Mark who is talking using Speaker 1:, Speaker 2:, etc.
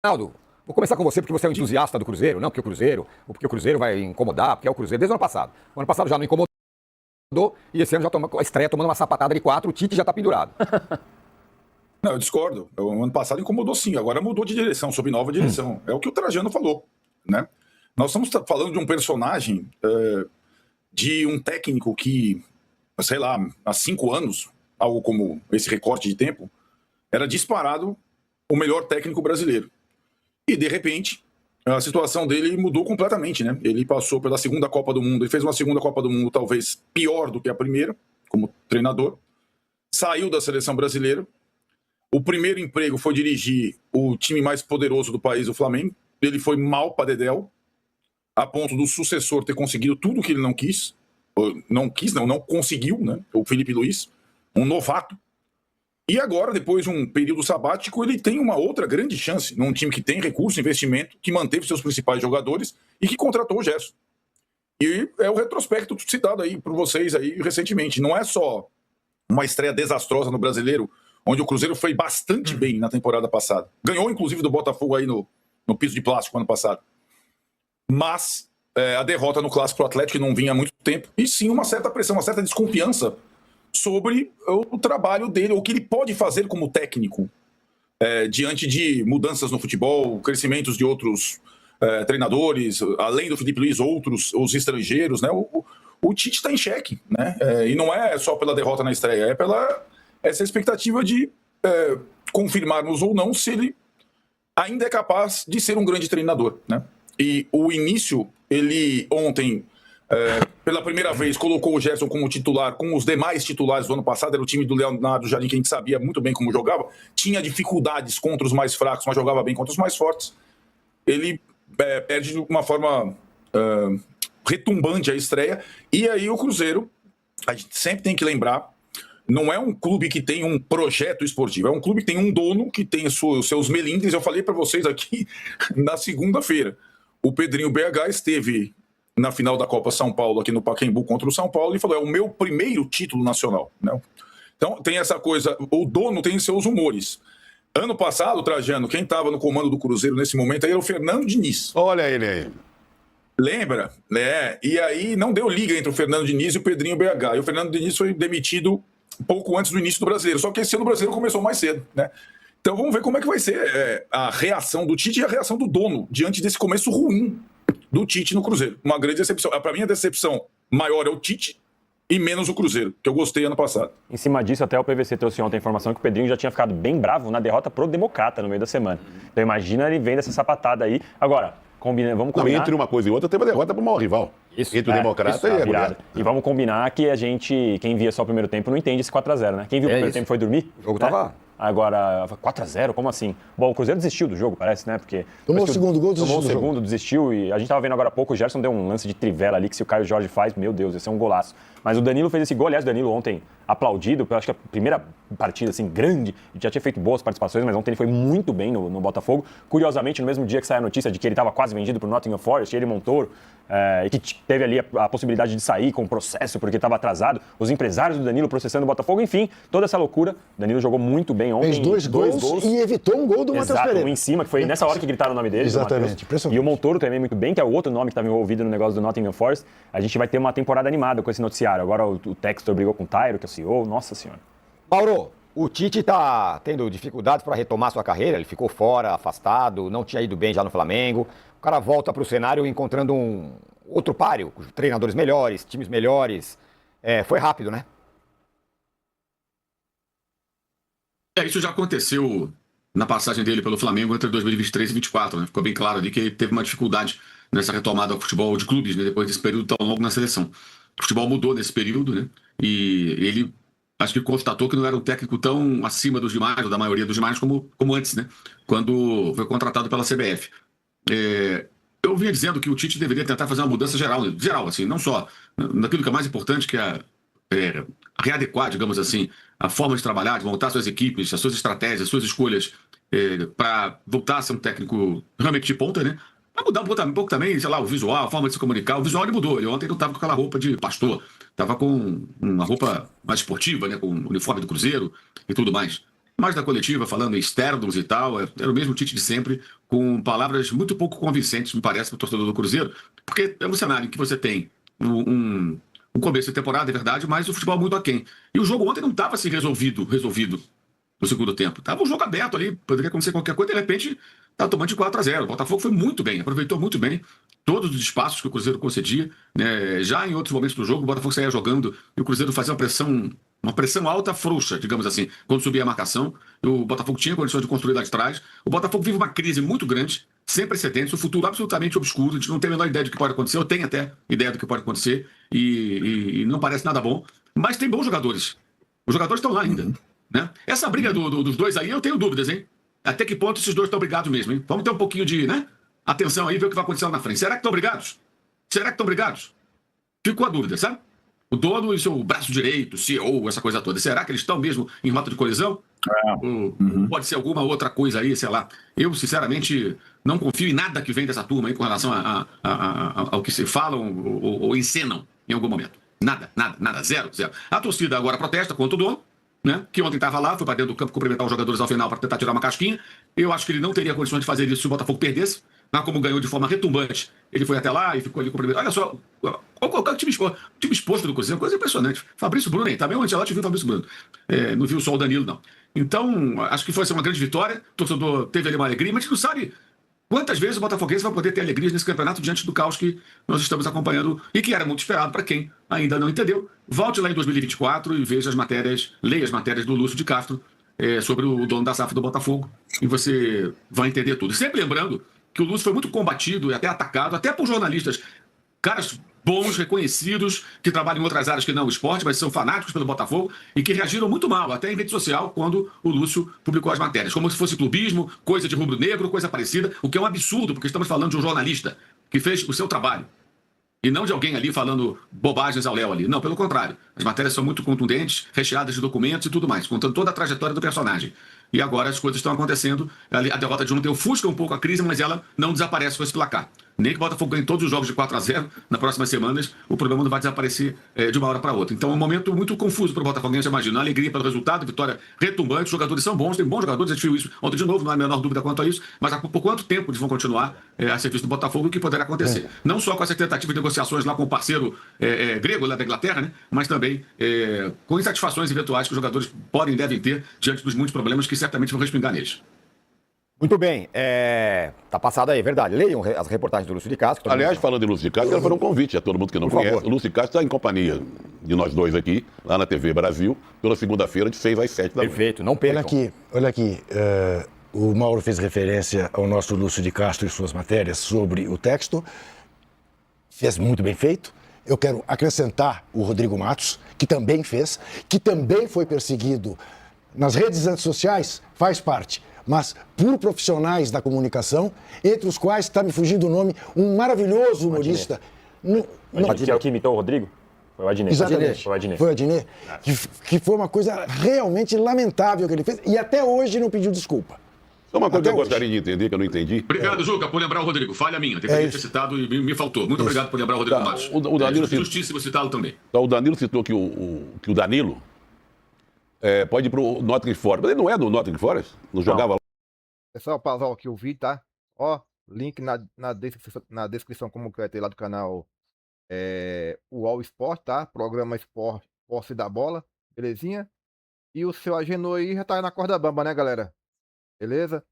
Speaker 1: Ronaldo, vou começar com você porque você é um entusiasta do Cruzeiro, não porque o Cruzeiro vai incomodar, porque é o Cruzeiro desde o ano passado. O ano passado já não incomodou e esse ano já toma a estreia tomando uma sapatada de 4, o Tite já tá pendurado.
Speaker 2: Não, eu discordo. O ano passado incomodou sim, agora mudou de direção, sob nova direção. É o que o Trajano falou, né? Nós estamos falando de um personagem, de um técnico que, sei lá, há 5 anos, algo como esse recorte de tempo, era disparado o melhor técnico brasileiro. E, de repente, a situação dele mudou completamente, né? Ele passou pela segunda Copa do Mundo, ele fez uma segunda Copa do Mundo talvez pior do que a primeira, como treinador, saiu da seleção brasileira. O primeiro emprego foi dirigir o time mais poderoso do país, o Flamengo. Ele foi mal para dedéu, a ponto do sucessor ter conseguido tudo que ele não quis. Não conseguiu, né? O Felipe Luiz, um novato. E agora, depois de um período sabático, ele tem uma outra grande chance num time que tem recurso, investimento, que manteve seus principais jogadores e que contratou o Gerson. E é o retrospecto citado aí por vocês aí recentemente. Não é só uma estreia desastrosa no Brasileiro, onde o Cruzeiro foi bastante bem na temporada passada. Ganhou, inclusive, do Botafogo aí no piso de plástico ano passado. Mas a derrota no Clássico pro Atlético, que não vinha há muito tempo, e sim uma certa pressão, uma certa desconfiança sobre o trabalho dele, o que ele pode fazer como técnico diante de mudanças no futebol, crescimentos de outros treinadores, além do Felipe Luiz, os estrangeiros, né? O Tite está em xeque, né? E não é só pela derrota na estreia, é pela essa expectativa de confirmarmos ou não se ele ainda é capaz de ser um grande treinador, né? E o início, ele ontem, pela primeira vez, colocou o Gerson como titular, com os demais titulares do ano passado, era o time do Leonardo Jardim, que a gente sabia muito bem como jogava, tinha dificuldades contra os mais fracos, mas jogava bem contra os mais fortes. Ele perde de uma forma retumbante a estreia, e aí o Cruzeiro, a gente sempre tem que lembrar, não é um clube que tem um projeto esportivo, é um clube que tem um dono, que tem os seus melindres. Eu falei para vocês aqui na segunda-feira, o Pedrinho BH esteve na final da Copa São Paulo, aqui no Pacaembu contra o São Paulo, e falou, é o meu primeiro título nacional, né? Então tem essa coisa, o dono tem seus humores. Ano passado, Trajano, quem estava no comando do Cruzeiro nesse momento aí era o Fernando Diniz.
Speaker 3: Olha ele aí.
Speaker 2: Lembra? E aí não deu liga entre o Fernando Diniz e o Pedrinho BH. E o Fernando Diniz foi demitido pouco antes do início do Brasileiro. Só que esse ano o Brasileiro começou mais cedo, né? Então vamos ver como é que vai ser a reação do Tite e a reação do dono diante desse começo ruim do Tite no Cruzeiro. Uma grande decepção. Para mim, a decepção maior é o Tite e menos o Cruzeiro, que eu gostei ano passado.
Speaker 4: Em cima disso, até o PVC trouxe ontem a informação que o Pedrinho já tinha ficado bem bravo na derrota pro Democrata no meio da semana. Então imagina ele vendo essa sapatada aí. Agora, vamos combinar...
Speaker 3: Não, entre uma coisa e outra, teve uma derrota pro maior rival.
Speaker 4: Isso.
Speaker 3: Entre o Democrata e a
Speaker 4: virada. E vamos combinar que a gente, quem via só o primeiro tempo, não entende esse 4x0, né? Quem viu o primeiro tempo foi dormir.
Speaker 1: O jogo
Speaker 4: né?
Speaker 1: tava...
Speaker 4: Agora, 4x0, como assim? Bom, o Cruzeiro desistiu do jogo, parece, né? Porque
Speaker 5: tomou o segundo gol, desistiu.
Speaker 4: Tomou o segundo, desistiu. E a gente tava vendo agora há pouco, o Gerson deu um lance de trivela ali, que se o Caio Jorge faz, meu Deus, esse é um golaço. Mas o Danilo fez esse gol, aliás, o Danilo ontem aplaudido, eu acho que a primeira partida, assim, grande, já tinha feito boas participações, mas ontem ele foi muito bem no Botafogo. Curiosamente, no mesmo dia que saiu a notícia de que ele estava quase vendido pro Nottingham Forest, ele Montoro, e que teve ali a possibilidade de sair com o processo porque estava atrasado, os empresários do Danilo processando o Botafogo, enfim, toda essa loucura. O Danilo jogou muito bem ontem.
Speaker 5: Fez dois gols e evitou um gol do Matheus Pereira.
Speaker 4: Um em cima, que foi nessa hora que gritaram o nome dele.
Speaker 5: Exatamente, impressionante.
Speaker 4: E o Montoro também muito bem, que é o outro nome que estava envolvido no negócio do Nottingham Forest. A gente vai ter uma temporada animada com esse noticiário. Agora o Textor brigou com o Tairo, que é o CEO, nossa senhora.
Speaker 1: Mauro, o Tite está tendo dificuldades para retomar sua carreira, ele ficou fora, afastado, não tinha ido bem já no Flamengo. O cara volta para o cenário encontrando um outro páreo, treinadores melhores, times melhores. Foi rápido, né?
Speaker 6: Isso já aconteceu na passagem dele pelo Flamengo entre 2023 e 2024, né? Ficou bem claro ali que ele teve uma dificuldade nessa retomada ao futebol de clubes, né? Depois desse período tão longo na seleção. O futebol mudou nesse período, né? E ele, acho que constatou que não era um técnico tão acima dos demais, ou da maioria dos demais, como antes, né? Quando foi contratado pela CBF. Eu vinha dizendo que o Tite deveria tentar fazer uma mudança geral, assim, não só naquilo que é mais importante, que é readequar, digamos assim, a forma de trabalhar, de montar suas equipes, as suas estratégias, as suas escolhas, para voltar a ser um técnico realmente de ponta, né? Para mudar um pouco também, sei lá, o visual, a forma de se comunicar. O visual ele mudou. Ele ontem não estava com aquela roupa de pastor, estava com uma roupa mais esportiva, né? Com o uniforme do Cruzeiro e tudo mais. mas na coletiva, falando em externos e tal, era o mesmo Tite de sempre, com palavras muito pouco convincentes, me parece, para o torcedor do Cruzeiro, porque é um cenário em que você tem um começo de temporada, é verdade, mas o futebol muito aquém. E o jogo ontem não estava assim resolvido no segundo tempo. Estava um jogo aberto ali, poderia acontecer qualquer coisa, de repente está tomando de 4-0. O Botafogo foi muito bem, aproveitou muito bem todos os espaços que o Cruzeiro concedia, né? Já em outros momentos do jogo, o Botafogo saía jogando e o Cruzeiro fazia uma pressão alta, frouxa, digamos assim, quando subia a marcação. O Botafogo tinha condições de construir lá de trás. O Botafogo vive uma crise muito grande, sem precedentes, um futuro absolutamente obscuro. A gente não tem a menor ideia do que pode acontecer, eu tenho até ideia do que pode acontecer e não parece nada bom. Mas tem bons jogadores. Os jogadores estão lá ainda. Né? Essa briga dos dois aí, eu tenho dúvidas, hein? Até que ponto esses dois estão brigados mesmo, hein? Vamos ter um pouquinho de, né? Atenção aí, ver o que vai acontecer lá na frente. Será que estão brigados? Será que estão brigados? Ficou a dúvida, sabe? O dono e seu braço direito, CEO, essa coisa toda. Será que eles estão mesmo em rota de colisão? Ou pode ser alguma outra coisa aí, sei lá. Eu, sinceramente, não confio em nada que vem dessa turma aí com relação ao que se falam ou encenam em algum momento. Nada, zero. A torcida agora protesta contra o dono, né? Que ontem estava lá, foi para dentro do campo cumprimentar os jogadores ao final para tentar tirar uma casquinha. Eu acho que ele não teria condições de fazer isso se o Botafogo perdesse. Mas como ganhou de forma retumbante, ele foi até lá e ficou ali cumprimentando. Olha só, o time exposto do Cruzeiro, coisa impressionante. Fabrício Bruno, hein? Também o Ancelotti viu o Fabrício Bruno. Não viu só o Danilo, não. Então, acho que foi uma grande vitória. O torcedor teve ali uma alegria, mas a gente não sabe quantas vezes o Botafoguense vai poder ter alegrias nesse campeonato diante do caos que nós estamos acompanhando e que era muito esperado para quem ainda não entendeu. Volte lá em 2024 e veja leia as matérias do Lúcio de Castro sobre o dono da SAF do Botafogo e você vai entender tudo. Sempre lembrando que o Lúcio foi muito combatido e até atacado, até por jornalistas, caras bons, reconhecidos, que trabalham em outras áreas que não o esporte, mas são fanáticos pelo Botafogo e que reagiram muito mal, até em rede social, quando o Lúcio publicou as matérias. Como se fosse clubismo, coisa de rubro-negro, coisa parecida, o que é um absurdo, porque estamos falando de um jornalista que fez o seu trabalho. E não de alguém ali falando bobagens ao léu ali. Não, pelo contrário. As matérias são muito contundentes, recheadas de documentos e tudo mais, contando toda a trajetória do personagem. E agora as coisas estão acontecendo. A derrota de ontem ofusca um pouco a crise, mas ela não desaparece com esse placar. Nem que o Botafogo ganhe todos os jogos de 4-0 nas próximas semanas, o problema não vai desaparecer de uma hora para outra. Então é um momento muito confuso para o Botafogo, você imagina. Alegria pelo resultado, vitória retumbante, os jogadores são bons, tem bons jogadores, a gente viu isso ontem de novo, não há a menor dúvida quanto a isso, mas por quanto tempo eles vão continuar a serviço do Botafogo, o que poderá acontecer. Não só com essa tentativa de negociações lá com o parceiro grego, lá da Inglaterra, né? Mas também com insatisfações eventuais que os jogadores podem e devem ter diante dos muitos problemas que certamente vão respingar neles.
Speaker 1: Muito bem, tá passado aí, verdade. Leiam as reportagens do Lúcio de Castro.
Speaker 3: Aliás, falando de Lúcio de Castro, quero fazer um convite a todo mundo que não
Speaker 1: Por
Speaker 3: conhece.
Speaker 1: favor.
Speaker 3: O Lúcio de Castro está em companhia de nós dois aqui, lá na TV Brasil, toda segunda-feira, de 6 às 7 da manhã.
Speaker 1: Perfeito, não percam.
Speaker 5: Olha aqui. O Mauro fez referência ao nosso Lúcio de Castro e suas matérias sobre o texto. Fez muito bem feito. Eu quero acrescentar o Rodrigo Matos, que também fez, que também foi perseguido nas redes sociais, faz parte, mas por profissionais da comunicação, entre os quais está me fugindo o nome, um maravilhoso humorista.
Speaker 4: Que é o que imitou o Rodrigo? Foi o Adnet.
Speaker 5: Exatamente. Foi o Adnet. Que foi uma coisa realmente lamentável que ele fez e até hoje não pediu desculpa.
Speaker 3: Só uma coisa
Speaker 5: Até
Speaker 3: que eu gostaria de entender, que eu não entendi.
Speaker 6: Obrigado, Juca, por lembrar o Rodrigo. Falha minha. Tem que ter citado e me faltou. Muito obrigado por lembrar o Rodrigo Matos.
Speaker 3: O Danilo
Speaker 6: justíssimo citá-lo também.
Speaker 3: Então, o Danilo citou que o Danilo pode ir pro Nottingham Forest. Mas ele não é do Nottingham Forest? Não jogava lá?
Speaker 7: É só pausar aqui o vídeo, tá? Ó, link na descrição, como que vai ter lá do canal o All Sport, tá? Programa Posse da Bola, belezinha? E o seu Agenor aí já tá na corda bamba, né, galera? Beleza?